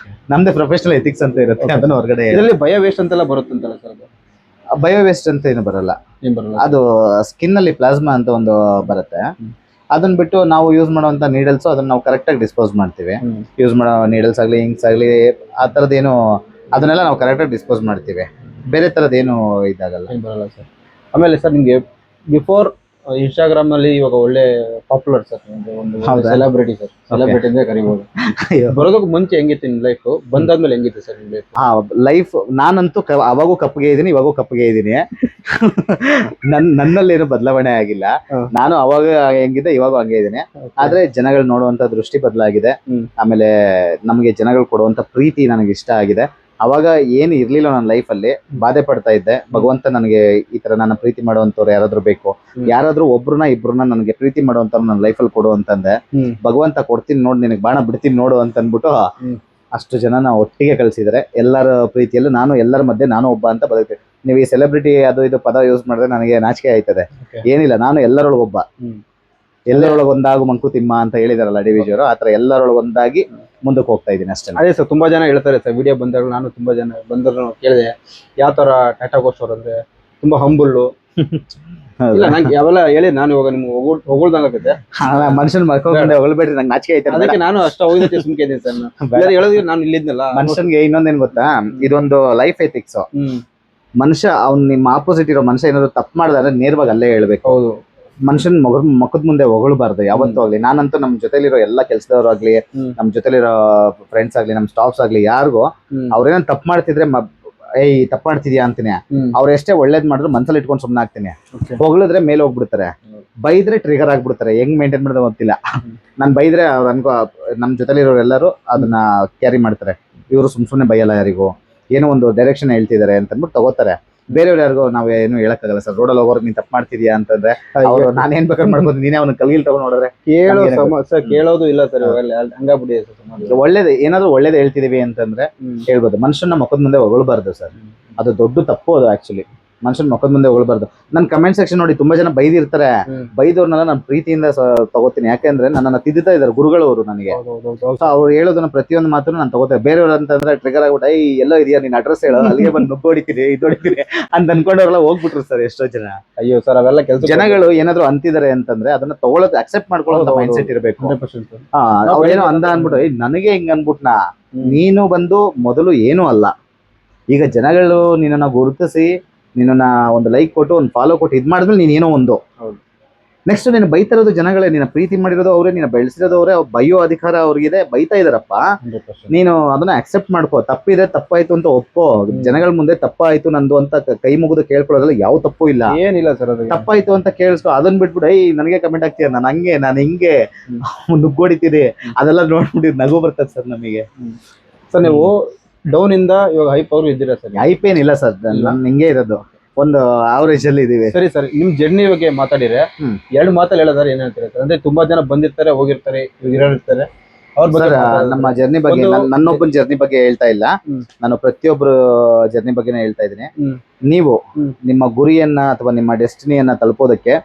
ನಮ್ದೇ ಪ್ರೊಫೆಷನಲ್ ಎಥಿಕ್ಸ್ ಅಂತ ಇರುತ್ತೆ, ಅದನ್ನ ಹೊರಗಡೆ. ಇದರಲ್ಲಿ ಬಯೋ ವೇಸ್ಟ್ ಅಂತೆಲ್ಲ ಬರುತ್ತಂತಲ್ಲ ಸರ್? ಬಯೋ ವೇಸ್ಟ್ ಅಂತ ಏನು ಬರಲ್ಲ. ಅದು ಸ್ಕಿನ್ ಅಲ್ಲಿ ಪ್ಲಾಸ್ಮಾ ಅಂತ ಒಂದು ಬರುತ್ತೆ. ಅದನ್ನ ಬಿಟ್ಟು ನಾವು ಯೂಸ್ ಮಾಡುವಂತ ನೀಡಲ್ಸ್ ಅದನ್ನ ನಾವು ಕರೆಕ್ಟ್ ಆಗಿ ಡಿಸ್ಪೋಸ್ ಮಾಡ್ತೀವಿ. ಯೂಸ್ ಮಾಡೋ ನೀಡಲ್ಸ್ ಆಗ್ಲಿ, ಇಂಕ್ಸ್ ಆಗ್ಲಿ, ಆ ತರದೇನು ಅದನ್ನೆಲ್ಲ ನಾವು ಕರೆಕ್ಟ್ ಆಗಿ ಡಿಸ್ಪೋಸ್ ಮಾಡ್ತೀವಿ. ಬೇರೆ ತರದೇನು ಇದಾಗಲ್ಲ. ಆಮೇಲೆ ಸರ್, ನಿಮ್ಗೆ ಬಿಫೋರ್ ಇನ್ಸ್ಟಾಗ್ರಾಮ್ ನಲ್ಲಿ ಇವಾಗ ಒಳ್ಳೆ ಪಾಪ್ಯುಲರ್ ಸರ್, ಒಂದು ಸೆಲೆಬ್ರಿಟಿ ಸರ್, ಸೆಲೆಬ್ರಿಟಿ ಅಂದ್ರೆ ಕರಿಬಹುದು. ಬರೋದಕ್ಕೆ ಮುಂಚೆ ಹೆಂಗಿತ್ತು ನಿಮ್ ಲೈಫ್, ಬಂದಾದ್ಮೇಲೆ ಹೆಂಗಿತ್ತು ಸರ್ ನಿಮ್ ಲೈಫ್? ಲೈಫ್ ನಾನಂತೂ ಅವಾಗೂ ಕಪ್ಪಗೆ ಇದ್ದೀನಿ, ಇವಾಗೂ ಕಪ್ಪಗೆ ಇದ್ದೀನಿ. ನನ್ನಲ್ಲೇನು ಬದಲಾವಣೆ ಆಗಿಲ್ಲ. ನಾನು ಅವಾಗ ಹೆಂಗಿದ್ದೆ ಇವಾಗೂ ಹಂಗೆ ಇದ್ದೀನಿ. ಆದ್ರೆ ಜನಗಳು ನೋಡುವಂತ ದೃಷ್ಟಿ ಬದಲಾಗಿದೆ. ಆಮೇಲೆ ನಮಗೆ ಜನಗಳು ಕೊಡುವಂತ ಪ್ರೀತಿ ನನಗೆ ಇಷ್ಟ ಆಗಿದೆ. ಅವಾಗ ಏನು ಇರ್ಲಿಲ್ಲ ನನ್ನ ಲೈಫ್ ಅಲ್ಲಿ, ಬಾಧೆ ಪಡ್ತಾ ಇದ್ದೆ. ಭಗವಂತ ನನಗೆ ಈ ತರ ನನ್ನ ಪ್ರೀತಿ ಮಾಡುವಂತವ್ರು ಯಾರಾದ್ರೂ ಬೇಕು, ಯಾರಾದ್ರೂ ಇಬ್ರನ್ನ ನನಗೆ ಪ್ರೀತಿ ಮಾಡುವಂತವ್ರು ನನ್ನ ಲೈಫಲ್ಲಿ ಕೊಡು ಅಂತಂದೆ. ಭಗವಂತ ಕೊಡ್ತೀನಿ ನೋಡು, ನಿನಗೆ ಬಾಣ ಬಿಡ್ತೀನಿ ನೋಡು ಅಂತ ಅಂದ್ಬಿಟ್ಟು ಅಷ್ಟು ಜನನ ಒಟ್ಟಿಗೆ ಕಳ್ಸಿದ್ದಾರೆ. ಎಲ್ಲರ ಪ್ರೀತಿಯಲ್ಲೂ ನಾನು, ಎಲ್ಲರ ಮಧ್ಯೆ ನಾನು ಒಬ್ಬ ಅಂತ ಬದುಕ್ತೀನಿ. ನೀವು ಈ ಸೆಲೆಬ್ರಿಟಿ ಅದು ಇದು ಪದ ಯೂಸ್ ಮಾಡಿದ್ರೆ ನನಗೆ ನಾಚಿಕೆ ಆಯ್ತದೆ. ಏನಿಲ್ಲ, ನಾನು ಎಲ್ಲರೊಳಗೊಬ್ಬ. ಎಲ್ಲರೊಳಗೆ ಒಂದಾಗು ಮಂಕುತಿಮ್ಮ ಅಂತ ಹೇಳಿದಾರಲ್ಲ ಡಿ.ವಿ.ಜಿ ಅವರು, ಆತರ ಎಲ್ಲರೊಳಗೆ ಒಂದಾಗಿ ಮುಂದಕ್ಕೆ ಹೋಗ್ತಾ ಇದ್ದೀನಿ ಅಷ್ಟೇ. ಅದೇ ಸರ್, ತುಂಬಾ ಜನ ಹೇಳ್ತಾರೆ ಸರ್, ವಿಡಿಯೋ ಬಂದಾಗ ನಾನು ತುಂಬಾ ಜನ ಬಂದ್ರು ಕೇಳಿದೆ, ಯಾವ ತರ ಟಾಟಾ ಗೋಸ್ಟ್ ಅವ್ರು ಅಂದ್ರೆ ತುಂಬಾ ಹಂಬುಲ್ಲು. ಇಲ್ಲ, ನಂಗೆ ಯಾವೆಲ್ಲ ಹೇಳಿ ನಾನು ಇವಾಗ ನಿಮ್ಗೆ ಹೊಗಳ್ದಂಗಾಗುತ್ತೆ. ಮನುಷ್ಯನ್ ಮರ್ಕೊಂಡೆ ಹೊಗಳ್ಬೇಡ್ರಿ, ನಂಗೆ ನಾಚಿಕೆ ಆಯ್ತು. ಅದಕ್ಕೆ ನಾನು ಅಷ್ಟ ಹೋಗಿದ್ದೆ ಸುಮ್ಕೆ ಇದ್ದೀನಿ ಸರ್. ಹೇಳೋದು ನಾನು ಇಲ್ಲಿದ್ನಲ್ಲ. ಮನುಷ್ಯನ್ಗೆ ಇನ್ನೊಂದೇನ್ ಗೊತ್ತಾ, ಇದೊಂದು ಲೈಫ್ ಎಥಿಕ್ಸ್. ಮನುಷ್ಯ ನಿಮ್ಮ ಆಪೋಸಿಟ್ ಇರೋ ಮನುಷ್ಯ ಏನಾದ್ರು ತಪ್ಪು ಮಾಡಿದ್ರೆ ನೇರವಾಗಿ ಅಲ್ಲೇ ಹೇಳ್ಬೇಕು. ಹೌದು, ಮನುಷ್ಯನ್ ಮಕ್ಕದ ಮುಂದೆ ಹೊಗಳ್ಬಾರ್ದು ಯಾವತ್ತೂ ಆಗ್ಲಿ. ನಾನಂತೂ ನಮ್ ಜೊತೆಲಿರೋ ಎಲ್ಲಾ ಕೆಲ್ಸದವ್ರು ಆಗ್ಲಿ, ನಮ್ ಜೊತೆಲಿರೋ ಫ್ರೆಂಡ್ಸ್ ಆಗ್ಲಿ, ನಮ್ ಸ್ಟಾಫ್ಸ್ ಆಗ್ಲಿ, ಯಾರಿಗೂ ಅವ್ರೇನೋ ತಪ್ಪು ಮಾಡ್ತಿದ್ರೆ ತಪ್ಪು ಮಾಡ್ತಿದ್ಯಾ ಅಂತೀನಿ. ಅವ್ರು ಎಷ್ಟೇ ಒಳ್ಳೇದ್ ಮಾಡಿದ್ರು ಮನ್ಸಲ್ಲಿ ಇಟ್ಕೊಂಡು ಸುಮ್ಮನೆ ಆಗ್ತೀನಿ. ಹೊಗಳಿದ್ರೆ ಮೇಲೆ ಹೋಗ್ಬಿಡ್ತಾರೆ. ಬೈದ್ರೆ ಟ್ರಿಗರ್ ಆಗ್ಬಿಡ್ತಾರೆ, ಹೆಂಗ್ ಮೇಂಟೈನ್ ಮಾಡೋದು ಗೊತ್ತಿಲ್ಲ. ನಾನು ಬೈದ್ರೆ ಅವ್ರು ನಮ್ಮ ಜೊತೆಲಿರೋರು ಎಲ್ಲರೂ ಅದನ್ನ ಕ್ಯಾರಿ ಮಾಡ್ತಾರೆ. ಇವರು ಸುಮ್ಮನೆ ಬೈಯಲ್ಲ ಯಾರಿಗೂ, ಏನೋ ಒಂದು ಡೈರೆಕ್ಷನ್ ಹೇಳ್ತಿದ್ದಾರೆ ಅಂತ ಅಂದ್ಬಿಟ್ಟು ತಗೋತಾರೆ. ಬೇರೆಯವ್ರು ಯಾರಿಗೂ ನಾವು ಏನು ಹೇಳಕ್ಕಾಗಲ್ಲ ಸರ್. ರೋಡಲ್ಲಿ ಹೋಗೋರು ನೀನ್ ತಪ್ಪು ಮಾಡ್ತಿದ್ಯಾ ಅಂತಂದ್ರೆ ಅವ್ರು ನಾನೇನ್ ಬೇಕಾದ್ರೆ ಮಾಡ್ಬೋದು, ನೀನೇ ಅವ್ನ ಕಲ್ಗಿಲ್ ತಗೊಂಡ್ ನೋಡಿದ್ರೆ ಕೇಳೋದು ಇಲ್ಲ ಸರ್, ಹಂಗಾಗ್ಬಿಟ್ಟಿದೆ ಸರ್. ಒಳ್ಳೇದು ಏನಾದ್ರು ಒಳ್ಳೇದು ಹೇಳ್ತಿದೀವಿ ಅಂತಂದ್ರೆ ಹೇಳ್ಬೋದು. ಮನುಷ್ಯನ ಮುಖದ ಮುಂದೆ ಹೊಗಳ್ಬಾರ್ದು ಸರ್, ಅದು ದೊಡ್ಡ ತಪ್ಪು. ಅದು ಆಕ್ಚುಲಿ ಮನುಷ್ಯನ ಮುಖದ ಮುಂದೆ ಹೊಗಳ್ಬಾರ್ದು. ನನ್ ಕಮೆಂಟ್ ಸೆಕ್ಷನ್ ನೋಡಿ ತುಂಬಾ ಜನ ಬೈದಿರ್ತಾರೆ, ಬೈದವ್ರನ್ನೆಲ್ಲ ನಾನು ಪ್ರೀತಿಯಿಂದ ತಗೋತೀನಿ. ಯಾಕೆಂದ್ರೆ ನನ್ನನ್ನ ತಿದ್ದುತ್ತಾ ಇದಾರೆ ಗುರುಗಳು ಅವರು ನನಗೆ. ಅವ್ರು ಹೇಳೋದನ್ನ ಪ್ರತಿಯೊಂದು ಮಾತನ್ನು ನಾನು ತಗೋತೇನೆ. ಬೇರೆಯವ್ರು ಅಂತಂದ್ರೆ ಟ್ರಿಗರ್ ಆಗ್ಬಿಟ್ಟು ಎಲ್ಲೋ ಇದೆಯಾ ನೀನ್ ಅಡ್ರೆಸ್ ಹೇಳೋ, ಅಲ್ಲಿಗೆ ಬಂದು ನುಗ್ಗು ಹೊಡಿತೀನಿ ಇದು ಹೊಡಿತೀನಿ ಅಂತ ಅನ್ಕೊಂಡವ್ರೆಲ್ಲ ಹೋಗ್ಬಿಟ್ರು ಸರ್ ಎಷ್ಟೋ ಜನ. ಅಯ್ಯೋ ಸರ್, ಅವೆಲ್ಲ ಕೆಲಸ ಜನಗಳು ಏನಾದ್ರು ಅಂತಿದ್ದಾರೆ ಅಂತಂದ್ರೆ ಅದನ್ನ ತಗೊಳ್ಳೋದು ಅಕ್ಸೆಪ್ಟ್ ಮಾಡ್ಕೊಳ್ಳೋ ಮೈಂಡ್ ಸೆಟ್ ಇರಬೇಕು. ಅವ್ರೇನೋ ಅಂದ ಅನ್ಬಿಟ್ಟು ನನಗೆ ಹಿಂಗ್ ಅನ್ಬಿಟ್ನಾ, ನೀನು ಬಂದು ಮೊದಲು ಏನೂ ಅಲ್ಲ. ಈಗ ಜನಗಳು ನಿನ್ನನ್ನ ಗುರುತಿಸಿ ನಿನ್ನ ಒಂದು ಲೈಕ್ ಕೊಟ್ಟು ಒಂದು ಫಾಲೋ ಕೊಟ್ಟು ಇದ್ ಮಾಡಿದ್ಮೇಲೆ ನೀನ್ ಏನೋ ಒಂದು. ನೆಕ್ಸ್ಟ್ ನೀನು ಬೈತಿರೋದು ಜನಗಳೇ, ನಿನ್ನ ಪ್ರೀತಿ ಮಾಡಿರೋದು ಅವರೇ, ನಿನ್ನ ಬೆಳೆಸಿರೋದು ಅವರೇ. ಬೈಯೋ ಅಧಿಕಾರ ಅವ್ರಿಗಿದೆ, ಬೈತಾ ಇದಾರಪ್ಪ. ನೀನು ಅದನ್ನ ಅಕ್ಸೆಪ್ಟ್ ಮಾಡ್ಕೋ. ತಪ್ಪಿದೆ, ತಪ್ಪಾಯ್ತು ಅಂತ ಒಪ್ಪೋ. ಜನಗಳ ಮುಂದೆ ತಪ್ಪಾಯ್ತು ನಂದು ಅಂತ ಕೈ ಮುಗಿದು ಕೇಳ್ಕೊಳ್ಳೋದ್ರಲ್ಲಿ ಯಾವ ತಪ್ಪು ಇಲ್ಲ, ಏನಿಲ್ಲ ಸರ್. ತಪ್ಪಾಯ್ತು ಅಂತ ಕೇಳಿಸ್ಕೊ, ಅದನ್ನ ಬಿಟ್ಬಿಟ್ಟು ನನಗೆ ಕಮೆಂಟ್ ಆಗ್ತೀಯ, ನಾನು ಹಂಗೆ ನಾನು ಹಿಂಗೆ ನುಗ್ಗೋಡಿತೀನಿ, ಅದೆಲ್ಲ ನೋಡ್ಬಿಟ್ಟು ನಗು ಬರ್ತದೆ ಸರ್ ನಮಗೆ. ಸರ್ ನೀವು ಡೌನ್ ಇಂದ ಇವಾಗ ಹೈಪ್ ಅವರು ಇದ್ದೀರಾ ಸರ್? ಹೈಪ್ ಏನಿಲ್ಲ ಸರ್, ನಾನು ಹಿಂಗೆ ಇರೋದು, ಒಂದು ಆವರೇಜ್ ಅಲ್ಲಿ ಇದೀವಿ. ಸರಿ ಸರ್, ನಿಮ್ ಜರ್ನಿ ಬಗ್ಗೆ ಮಾತಾಡಿದ್ರೆ 2 ಮಾತಲ್ಲಿ ಹೇಳೋದಾರೆ ಏನ್ ಹೇಳ್ತಾರೆ ಸರ್? ಅಂದ್ರೆ ತುಂಬಾ ಜನ ಬಂದಿರ್ತಾರೆ, ಹೋಗಿರ್ತಾರೆ, ಇರ್ತಾರೆ. ಅವ್ರ ಬಗ್ಗೆ ನಮ್ಮ ಜರ್ನಿ ಬಗ್ಗೆ, ನನ್ನೊಬ್ಬನ ಜರ್ನಿ ಬಗ್ಗೆ ಹೇಳ್ತಾ ಇಲ್ಲ, ನಾನು ಪ್ರತಿಯೊಬ್ಬರು ಜರ್ನಿ ಬಗ್ಗೆನೇ ಹೇಳ್ತಾ ಇದ್ದೀನಿ. ನೀವು ನಿಮ್ಮ ಗುರಿಯನ್ನ ಅಥವಾ ನಿಮ್ಮ ಡೆಸ್ಟಿನಿಯನ್ನ ತಲುಪೋದಕ್ಕೆ,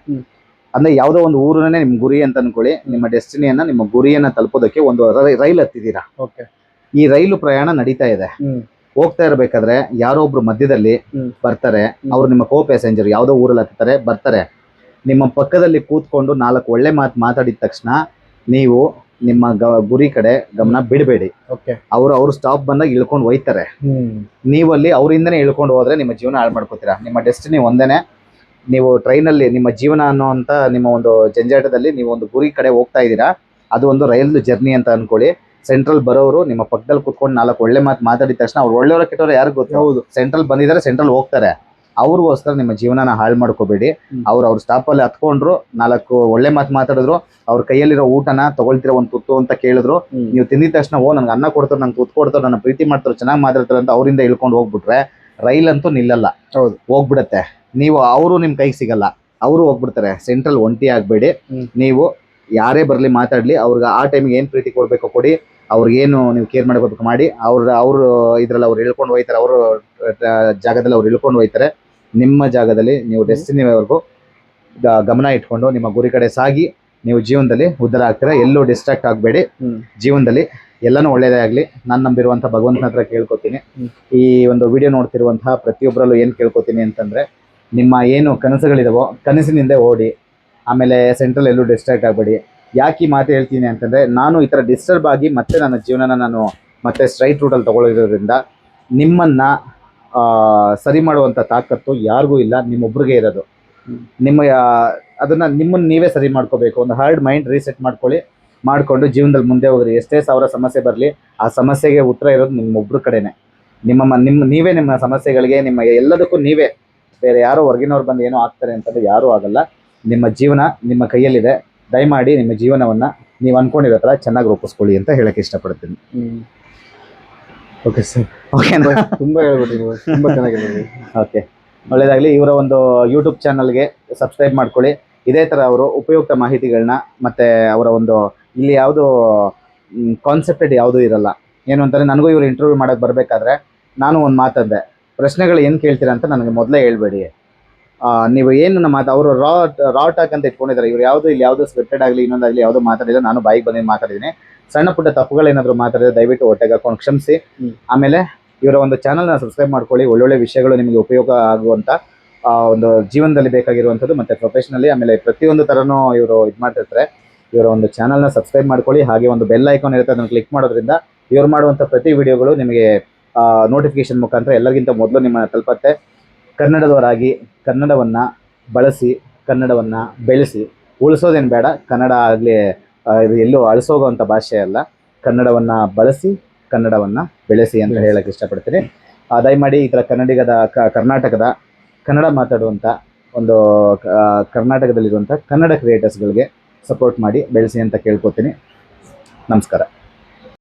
ಅಂದ್ರೆ ಯಾವ್ದೋ ಒಂದು ಊರನ್ನೇ ನಿಮ್ ಗುರಿ ಅಂತ ಅನ್ಕೊಳ್ಳಿ. ನಿಮ್ಮ ಡೆಸ್ಟಿನಿಯನ್ನ, ನಿಮ್ಮ ಗುರಿಯನ್ನ ತಲುಪೋದಕ್ಕೆ ಒಂದು ರೈಲ್ ಹತ್ತಿದ್ದೀರಾ. ಈ ರೈಲು ಪ್ರಯಾಣ ನಡೀತಾ ಇದೆ. ಹೋಗ್ತಾ ಇರ್ಬೇಕಾದ್ರೆ ಯಾರೋ ಒಬ್ರು ಮಧ್ಯದಲ್ಲಿ ಬರ್ತಾರೆ. ಅವ್ರು ನಿಮ್ಮ ಕೋ ಪ್ಯಾಸೆಂಜರ್, ಯಾವ್ದೋ ಊರಲ್ಲಿ ಹತ್ತಾರೆ, ಬರ್ತಾರೆ. ನಿಮ್ಮ ಪಕ್ಕದಲ್ಲಿ ಕೂತ್ಕೊಂಡು 4 ಒಳ್ಳೆ ಮಾತಾಡಿದ ತಕ್ಷಣ ನೀವು ನಿಮ್ಮ ಗುರಿ ಕಡೆ ಗಮನ ಬಿಡಬೇಡಿ. ಅವ್ರು ಸ್ಟಾಪ್ ಬಂದಾಗ ಇಳ್ಕೊಂಡು ಹೋಯ್ತಾರೆ. ನೀವು ಅಲ್ಲಿ ಅವರಿಂದನೇ ಇಳ್ಕೊಂಡು ಹೋದ್ರೆ ನಿಮ್ಮ ಜೀವನ ಹಾಳು ಮಾಡ್ಕೋತೀರಾ. ನಿಮ್ಮ ಡೆಸ್ಟಿನಿ ಒಂದೇನೆ. ನೀವು ಟ್ರೈನಲ್ಲಿ ನಿಮ್ಮ ಜೀವನ ಅನ್ನೋಂಥ ನಿಮ್ಮ ಒಂದು ಜಂಜಾಟದಲ್ಲಿ ನೀವು ಒಂದು ಗುರಿ ಕಡೆ ಹೋಗ್ತಾ ಇದ್ದೀರಾ. ಅದು ಒಂದು ರೈಲ್ ಜರ್ನಿ ಅಂತ ಅನ್ಕೊಳ್ಳಿ. ಸೆಂಟ್ರಲ್ ಬರೋರು ನಿಮ್ಮ ಪಕ್ಕದಲ್ಲಿ ಕುತ್ಕೊಂಡು 4 ಒಳ್ಳೆ ಮಾತಾಡಿದ ತಕ್ಷಣ ಅವ್ರು ಒಳ್ಳೆಯವರ ಕೆಟ್ಟವ್ರು ಯಾರು ಗೊತ್ತು? ಹೌದು, ಸೆಂಟ್ರಲ್ ಬಂದಿದ್ದಾರೆ, ಸೆಂಟ್ರಲ್ ಹೋಗ್ತಾರೆ. ಅವ್ರಿಗೋಸ್ಕರ ನಿಮ್ಮ ಜೀವನನ ಹಾಳು ಮಾಡ್ಕೋಬೇಡಿ. ಅವ್ರ ಸ್ಟಾಪಲ್ಲಿ ಹತ್ಕೊಂಡ್ರು, 4 ಒಳ್ಳೆ ಮಾತಾಡಿದ್ರು, ಅವ್ರ ಕೈಯಲ್ಲಿರೋ ಊಟನ ತಗೊಳ್ತಿರೋ ಒಂದು ತುತ್ತು ಅಂತ ಕೇಳಿದ್ರು, ನೀವು ತಿಂದಿದ ತಕ್ಷಣ ನನ್ಗೆ ಅನ್ನ ಕೊಡ್ತಾರೆ, ನಂಗೆ ತುತ್ತು ಕೊಡ್ತಾರೆ, ನನ್ನ ಪ್ರೀತಿ ಮಾಡ್ತಾರೆ, ಚೆನ್ನಾಗಿ ಮಾತಾಡ್ತಾರೆ ಅಂತ ಅವರಿಂದ ಇಳ್ಕೊಂಡು ಹೋಗ್ಬಿಟ್ರೆ ರೈಲ್ ಅಂತೂ ನಿಲ್ಲಲ್ಲ. ಹೌದು, ಹೋಗ್ಬಿಡತ್ತೆ. ನೀವು ಅವರು ನಿಮ್ ಕೈಗೆ ಸಿಗಲ್ಲ, ಅವರು ಹೋಗ್ಬಿಡ್ತಾರೆ. ಸೆಂಟ್ರಲ್ ಒಂಟಿ ಆಗ್ಬೇಡಿ. ನೀವು ಯಾರೇ ಬರಲಿ ಮಾತಾಡ್ಲಿ, ಅವ್ರಿಗೆ ಆ ಟೈಮಿಗೆ ಏನು ಪ್ರೀತಿ ಕೊಡಬೇಕು ಕೊಡಿ, ಅವ್ರಿಗೇನು ನೀವು ಕೇರ್ ಮಾಡಬೇಕು ಮಾಡಿ. ಅವರು ಇದ್ರಲ್ಲಿ ಅವ್ರು ಇಳ್ಕೊಂಡು ಹೋಯ್ತಾರೆ, ಅವರು ಜಾಗದಲ್ಲಿ ಅವ್ರು ಇಳ್ಕೊಂಡು ಹೋಯ್ತಾರೆ. ನಿಮ್ಮ ಜಾಗದಲ್ಲಿ ನೀವು ಡೆಸ್ಟಿನಿವರೆಗೂ ಗಮನ ಇಟ್ಕೊಂಡು ನಿಮ್ಮ ಗುರಿ ಕಡೆ ಸಾಗಿ ನೀವು ಜೀವನದಲ್ಲಿ ಉದ್ಧಾರ ಆಗ್ತೀರಾ. ಎಲ್ಲೂ ಡಿಸ್ಟ್ರಾಕ್ಟ್ ಆಗಬೇಡಿ. ಜೀವನದಲ್ಲಿ ಎಲ್ಲನೂ ಒಳ್ಳೇದೇ ಆಗಲಿ. ನಾನು ನಂಬಿರುವಂಥ ಭಗವಂತನ ಹತ್ರ ಕೇಳ್ಕೊತೀನಿ. ಈ ಒಂದು ವಿಡಿಯೋ ನೋಡ್ತಿರುವಂತಹ ಪ್ರತಿಯೊಬ್ಬರಲ್ಲೂ ಏನು ಕೇಳ್ಕೊತೀನಿ ಅಂತಂದರೆ, ನಿಮ್ಮ ಏನು ಕನಸುಗಳಿದಾವೋ ಕನಸಿನಿಂದ ಓಡಿ. ಆಮೇಲೆ ಸೆಂಟ್ರಲ್ ಎಲ್ಲೂ ಡಿಸ್ಟ್ರಾಕ್ಟ್ ಆಗಬೇಡಿ. ಯಾಕೆ ಈ ಮಾತು ಹೇಳ್ತೀನಿ ಅಂತಂದರೆ, ನಾನು ಈ ಥರ ಡಿಸ್ಟರ್ಬ್ ಆಗಿ ಮತ್ತೆ ನನ್ನ ಜೀವನನ ನಾನು ಮತ್ತೆ ಸ್ಟ್ರೈಟ್ ರೂಟಲ್ಲಿ ತಗೊಳ್ಳೋದ್ರಿಂದ ನಿಮ್ಮನ್ನು ಸರಿ ಮಾಡುವಂಥ ತಾಕತ್ತು ಯಾರಿಗೂ ಇಲ್ಲ, ನಿಮ್ಮೊಬ್ರಿಗೆ ಇರೋದು. ನಿಮ್ಮನ್ನು ನೀವೇ ಸರಿ ಮಾಡ್ಕೋಬೇಕು. ಒಂದು ಹಾರ್ಡ್ ಮೈಂಡ್ ರೀಸೆಟ್ ಮಾಡಿಕೊಂಡು ಜೀವನದಲ್ಲಿ ಮುಂದೆ ಹೋಗ್ರಿ. ಎಷ್ಟೇ 1000 ಸಮಸ್ಯೆ ಬರಲಿ, ಆ ಸಮಸ್ಯೆಗೆ ಉತ್ತರ ಇರೋದು ನಿಮ್ಮೊಬ್ರ ಕಡೆನೇ. ನೀವೇ ನಿಮ್ಮ ಸಮಸ್ಯೆಗಳಿಗೆ, ನಿಮ್ಮ ಎಲ್ಲದಕ್ಕೂ ನೀವೇ. ಬೇರೆ ಯಾರೋ ಹೊರಗಿನವ್ರು ಬಂದು ಏನೋ ಆಗ್ತಾರೆ ಅಂತಂದ್ರೆ ಯಾರೂ ಆಗಲ್ಲ. ನಿಮ್ಮ ಜೀವನ ನಿಮ್ಮ ಕೈಯಲ್ಲಿದೆ. ದಯಮಾಡಿ ನಿಮ್ಮ ಜೀವನವನ್ನು ನೀವು ಅನ್ಕೊಂಡಿರೋ ಥರ ಚೆನ್ನಾಗಿ ರೂಪಿಸ್ಕೊಳ್ಳಿ ಅಂತ ಹೇಳಕ್ಕೆ ಇಷ್ಟಪಡ್ತೀನಿ. ಓಕೆ ಸರ್, ಓಕೆನಾ? ತುಂಬ ಹೇಳ್ಬಿಟ್ಟಿದ್ದೀವಿ, ತುಂಬ ಚೆನ್ನಾಗಿದೆ. ಓಕೆ, ಒಳ್ಳೆಯದಾಗಲಿ. ಇವರ ಒಂದು ಯೂಟ್ಯೂಬ್ ಚಾನಲ್ಗೆ ಸಬ್ಸ್ಕ್ರೈಬ್ ಮಾಡ್ಕೊಳ್ಳಿ. ಇದೇ ಥರ ಅವರು ಉಪಯುಕ್ತ ಮಾಹಿತಿಗಳನ್ನ, ಮತ್ತು ಅವರ ಒಂದು ಇಲ್ಲಿ ಯಾವುದೋ ಕಾನ್ಸೆಪ್ಟೆಡ್ ಯಾವುದೂ ಇರಲ್ಲ. ಏನು ಅಂತಂದರೆ, ನನಗೂ ಇವರು ಇಂಟರ್ವ್ಯೂ ಮಾಡೋಕ್ಕೆ ಬರಬೇಕಾದ್ರೆ ನಾನು ಒಂದು ಮಾತಂದೆ, ಪ್ರಶ್ನೆಗಳು ಏನು ಕೇಳ್ತೀರಾ ಅಂತ ನನಗೆ ಮೊದಲೇ ಹೇಳ್ಬೇಡಿ. ನೀವು ಏನು ಅವರು ರಾ ಟಾಕ್ ಅಂತ ಇಟ್ಕೊಂಡಿದ್ದಾರೆ. ಇವ್ರು ಇಲ್ಲಿ ಯಾವುದೋ ಸ್ಕ್ರಿಪ್ಟೆಡ್ ಆಗಲಿ ಇನ್ನೊಂದಾಗಲಿ ಯಾವುದೋ ಮಾತಾಡಿಲ್ಲ. ನಾನು ಬಾಯಿಗೆ ಬಂದಿದ್ದು ಮಾತಾಡಿದ್ದೀನಿ. ಸಣ್ಣ ಪುಟ್ಟ ತಪ್ಪುಗಳೇನಾದರೂ ಮಾತಾಡಿದ್ರೆ ದಯವಿಟ್ಟು ಹೊಟ್ಟೆಗೆ ಹಾಕೊಂಡು ಕ್ಷಮಿಸಿ. ಆಮೇಲೆ ಇವರ ಒಂದು ಚಾನಲ್ನ ಸಬ್ಸ್ಕ್ರೈಬ್ ಮಾಡ್ಕೊಳ್ಳಿ. ಒಳ್ಳೊಳ್ಳೆ ವಿಷಯಗಳು ನಿಮಗೆ ಉಪಯೋಗ ಆಗುವಂಥ ಒಂದು ಜೀವನದಲ್ಲಿ ಬೇಕಾಗಿರುವಂಥದ್ದು, ಮತ್ತು ಪ್ರೊಫೆಷನಲಿ ಆಮೇಲೆ ಪ್ರತಿಯೊಂದು ಥರನೂ ಇವರು ಇದು ಮಾಡ್ತಿರ್ತಾರೆ. ಇವರ ಒಂದು ಚಾನಲ್ನ ಸಬ್ಸ್ಕ್ರೈಬ್ ಮಾಡ್ಕೊಳ್ಳಿ. ಹಾಗೆ ಒಂದು ಬೆಲ್ ಐಕಾನ್ ಇರುತ್ತೆ, ಅದನ್ನು ಕ್ಲಿಕ್ ಮಾಡೋದ್ರಿಂದ ಇವ್ರು ಮಾಡುವಂಥ ಪ್ರತಿ ವಿಡಿಯೋಗಳು ನಿಮಗೆ ನೋಟಿಫಿಕೇಶನ್ ಮುಖಾಂತರ ಎಲ್ಲರಿಗಿಂತ ಮೊದಲು ನಿಮ್ಮ ತಲುಪತ್ತೆ. ಕನ್ನಡದವರಾಗಿ ಕನ್ನಡವನ್ನು ಬಳಸಿ, ಕನ್ನಡವನ್ನು ಬೆಳೆಸಿ. ಉಳಿಸೋದೇನು ಬೇಡ, ಕನ್ನಡ ಆಗಲಿ ಇದು ಎಲ್ಲೂ ಅಳಿಸೋಗುವಂಥ ಭಾಷೆ ಅಲ್ಲ. ಕನ್ನಡವನ್ನು ಬಳಸಿ, ಕನ್ನಡವನ್ನು ಬೆಳೆಸಿ ಅಂತ ಹೇಳಕ್ಕೆ ಇಷ್ಟಪಡ್ತೀನಿ. ದಯಮಾಡಿ ಈ ಥರ ಕರ್ನಾಟಕದ ಕನ್ನಡ ಮಾತಾಡುವಂಥ ಒಂದು ಕರ್ನಾಟಕದಲ್ಲಿರುವಂಥ ಕನ್ನಡ ಕ್ರಿಯೇಟರ್ಸ್ಗಳಿಗೆ ಸಪೋರ್ಟ್ ಮಾಡಿ ಬೆಳೆಸಿ ಅಂತ ಕೇಳ್ಕೊತೀನಿ. ನಮಸ್ಕಾರ.